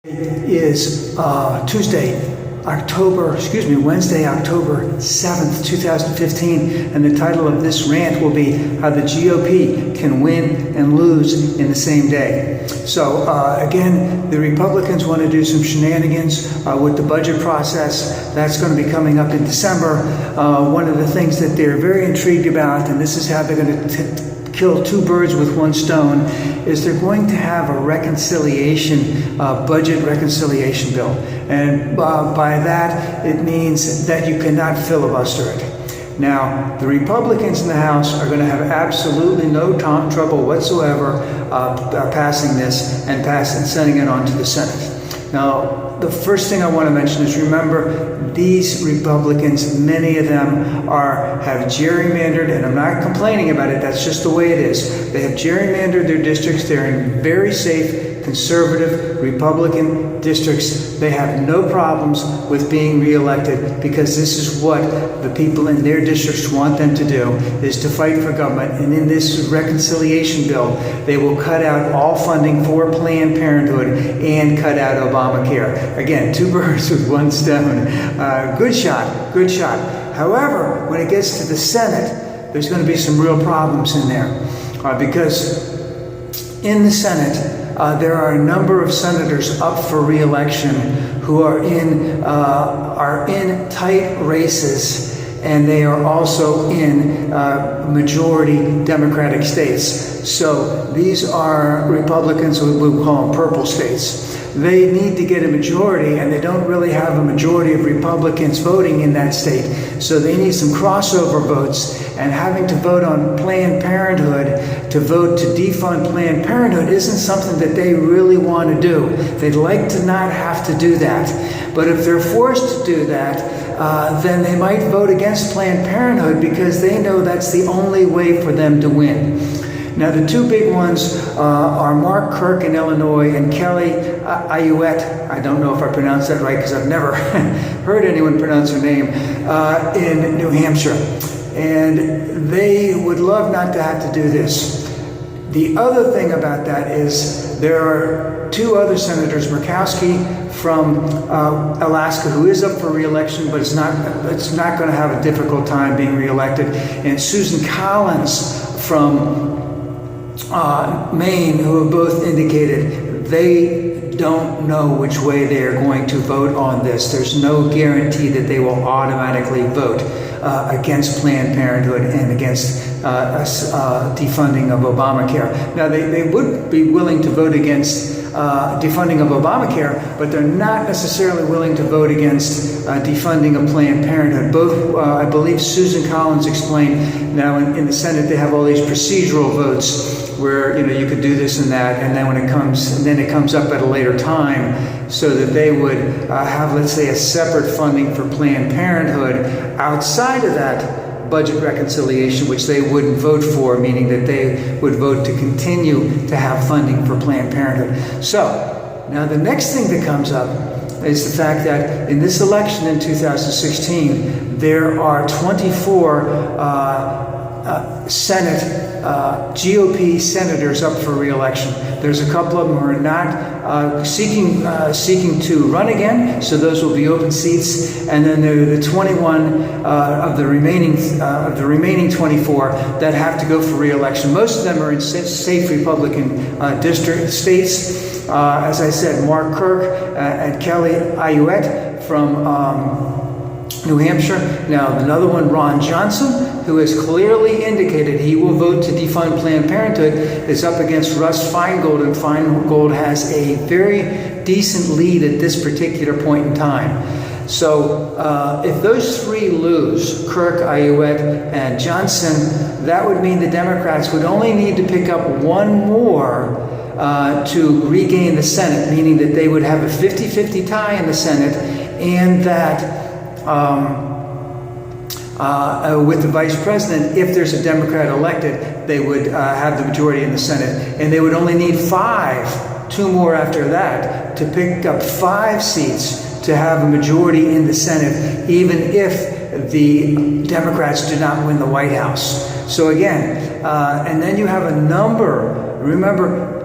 Is Wednesday, October 7th, 2015, and the title of this rant will be How the GOP Can Win and Lose in the Same Day. So again, the Republicans want to do some shenanigans with the budget process. That's going to be coming up in December. One of the things that they're very intrigued about, and this is how they're going to kill two birds with one stone, is they're going to have a budget reconciliation bill. And by that, it means that you cannot filibuster it. Now, the Republicans in the House are going to have absolutely no trouble whatsoever passing this and sending it on to the Senate. Now, the first thing I want to mention is, remember, these Republicans, many of them have gerrymandered, and I'm not complaining about it, that's just the way it is. They have gerrymandered their districts. They're in very safe, conservative Republican districts. They have no problems with being reelected because this is what the people in their districts want them to do, is to fight for government. And in this reconciliation bill, they will cut out all funding for Planned Parenthood and cut out Obamacare. Again, two birds with one stone. Good shot. However, when it gets to the Senate, there's going to be some real problems in there because in the Senate, there are a number of senators up for re-election who are in tight races, and they are also in majority Democratic states. So these are Republicans, we call them purple states. They need to get a majority, and they don't really have a majority of Republicans voting in that state. So they need some crossover votes, and having to vote on Planned Parenthood, to vote to defund Planned Parenthood, isn't something that they really want to do. They'd like to not have to do that. But if they're forced to do that, then they might vote against Planned Parenthood because they know that's the only way for them to win. Now, the two big ones are Mark Kirk in Illinois and Kelly Ayotte, I don't know if I pronounced that right because I've never heard anyone pronounce her name, in New Hampshire. And they would love not to have to do this. The other thing about that is there are two other senators, Murkowski from Alaska, who is up for re-election, but it's not going to have a difficult time being re-elected, and Susan Collins from Maine, who have both indicated they don't know which way they are going to vote on this. There's no guarantee that they will automatically vote against Planned Parenthood and against defunding of Obamacare. Now, they would be willing to vote against defunding of Obamacare, but they're not necessarily willing to vote against defunding of Planned Parenthood. Both, I believe Susan Collins explained, now in the Senate they have all these procedural votes where you could do this and that, and then it comes up at a later time, so that they would have, let's say, a separate funding for Planned Parenthood outside of that budget reconciliation, which they wouldn't vote for, meaning that they would vote to continue to have funding for Planned Parenthood. So, now the next thing that comes up is the fact that in this election in 2016, there are 24 Senate GOP senators up for re-election. There's a couple of them who are not seeking to run again, so those will be open seats. And then there are the 21 of the remaining 24 that have to go for re-election. Most of them are in safe Republican district states. As I said, Mark Kirk and Kelly Ayotte from New Hampshire. Now, another one, Ron Johnson, who has clearly indicated he will vote to defund Planned Parenthood, is up against Russ Feingold, and Feingold has a very decent lead at this particular point in time. So if those three lose, Kirk, Ayotte, and Johnson, that would mean the Democrats would only need to pick up one more to regain the Senate, meaning that they would have a 50-50 tie in the Senate, and that with the vice president, if there's a Democrat elected, they would have the majority in the Senate. And they would only need two more after that, to pick up 5 seats to have a majority in the Senate, even if the Democrats do not win the White House. So again, and then you have a number, remember,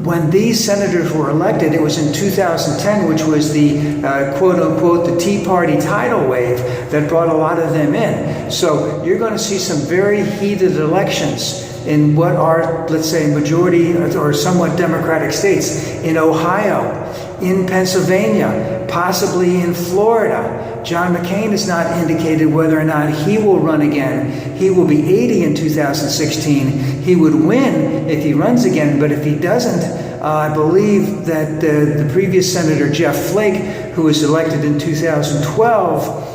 when these senators were elected, it was in 2010, which was the quote-unquote the Tea Party tidal wave that brought a lot of them in. So you're going to see some very heated elections in what are, let's say, majority or somewhat Democratic states, in Ohio, in Pennsylvania, possibly in Florida. John McCain has not indicated whether or not he will run again. He will be 80 in 2016. He would win if he runs again, but if he doesn't, I believe that the previous Senator Jeff Flake, who was elected in 2012,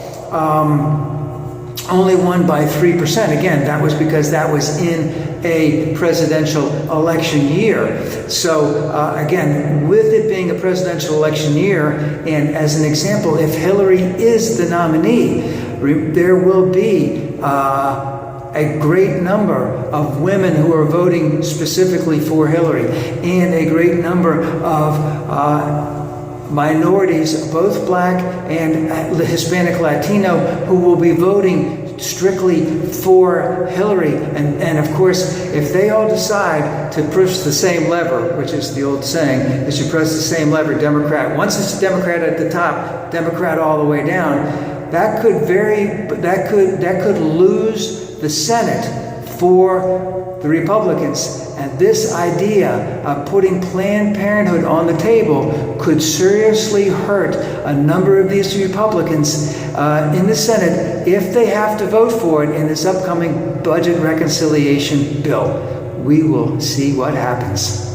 only won by 3%. Again, that was because that was in a presidential election year. So again, with it being a presidential election year, and as an example, if Hillary is the nominee, there will be a great number of women who are voting specifically for Hillary, and a great number of minorities, both Black and Hispanic Latino, who will be voting strictly for Hillary. And of course, if they all decide to push the same lever, which is the old saying, that you press the same lever, Democrat, once it's Democrat at the top, Democrat all the way down, that could lose the Senate for the Republicans. And this idea of putting Planned Parenthood on the table could seriously hurt a number of these Republicans in the Senate if they have to vote for it in this upcoming budget reconciliation bill. We will see what happens.